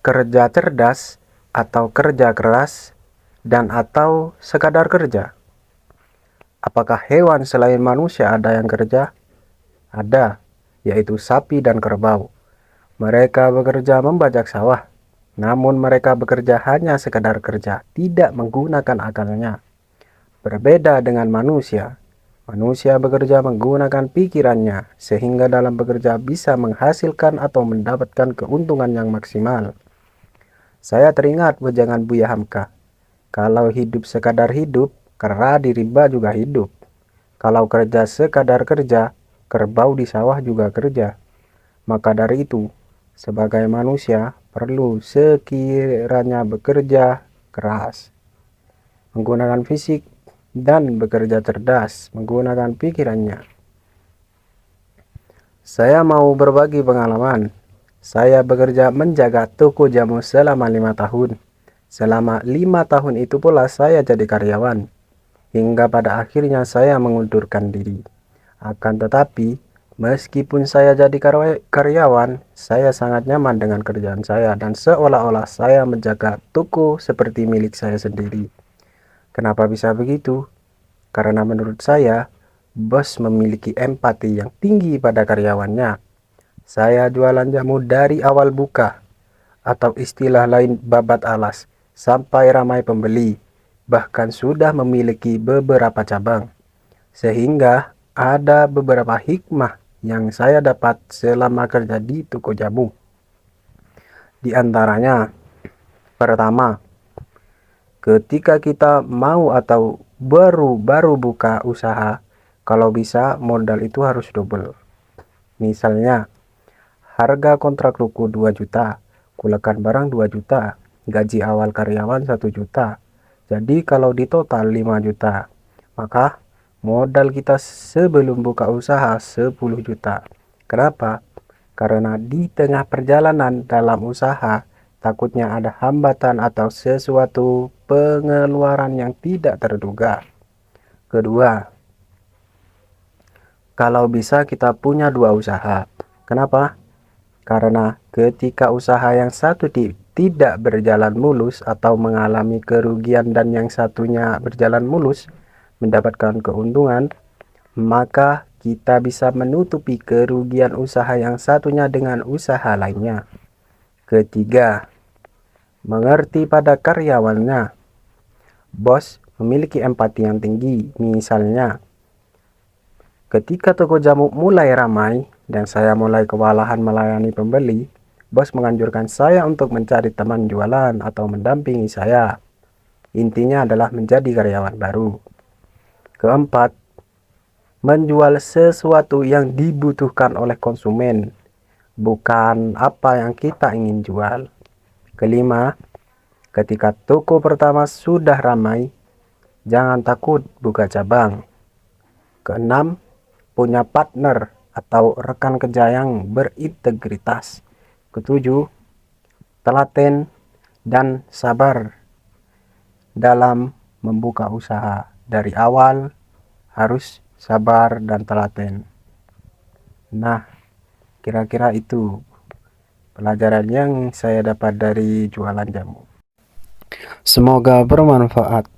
kerja cerdas atau kerja keras, dan atau sekadar kerja? Apakah hewan selain manusia ada yang kerja? Ada, yaitu sapi dan kerbau. Mereka bekerja membajak sawah, namun mereka bekerja hanya sekadar kerja, tidak menggunakan akalnya. Berbeda dengan manusia, manusia bekerja menggunakan pikirannya, sehingga dalam bekerja bisa menghasilkan atau mendapatkan keuntungan yang maksimal. Saya teringat wejangan Buya Hamka, kalau hidup sekadar hidup, kera di rimba juga hidup. Kalau kerja sekadar kerja, kerbau di sawah juga kerja. Maka dari itu, sebagai manusia perlu sekiranya bekerja keras, menggunakan fisik, dan bekerja cerdas menggunakan pikirannya. Saya mau berbagi pengalaman. Saya bekerja menjaga toko jamu selama 5 tahun. Selama 5 tahun itu pula saya jadi karyawan. Hingga pada akhirnya saya mengundurkan diri. Akan tetapi, meskipun saya jadi karyawan, saya sangat nyaman dengan kerjaan saya dan seolah-olah saya menjaga toko seperti milik saya sendiri. Kenapa bisa begitu? Karena menurut saya, bos memiliki empati yang tinggi pada karyawannya. Saya jualan jamu dari awal buka, atau istilah lain babat alas, sampai ramai pembeli. Bahkan sudah memiliki beberapa cabang. Sehingga ada beberapa hikmah yang saya dapat selama kerja di toko jamu. Di antaranya, pertama, ketika kita mau atau baru buka usaha, kalau bisa modal itu harus double. Misalnya, harga kontrak ruko 2 juta, kulekan barang 2 juta, gaji awal karyawan 1 juta. Jadi kalau di total 5 juta, maka modal kita sebelum buka usaha 10 juta. Kenapa? Karena di tengah perjalanan dalam usaha, takutnya ada hambatan atau sesuatu pengeluaran yang tidak terduga. Kedua, kalau bisa kita punya 2 usaha. Kenapa? Karena ketika usaha yang satu tidak berjalan mulus atau mengalami kerugian dan yang satunya berjalan mulus, mendapatkan keuntungan, maka kita bisa menutupi kerugian usaha yang satunya dengan usaha lainnya. Ketiga, mengerti pada karyawannya. Bos memiliki empati yang tinggi. Misalnya, ketika toko jamu mulai ramai dan saya mulai kewalahan melayani pembeli, bos menganjurkan saya untuk mencari teman jualan atau mendampingi saya. Intinya adalah menjadi karyawan baru. Keempat, menjual sesuatu yang dibutuhkan oleh konsumen, bukan apa yang kita ingin jual. Kelima, ketika toko pertama sudah ramai, jangan takut buka cabang. Keenam, punya partner atau rekan kerja yang berintegritas. Ketujuh, telaten dan sabar dalam membuka usaha. Dari awal harus sabar dan telaten. Nah, kira-kira itu pelajaran yang saya dapat dari jualan jamu. Semoga bermanfaat.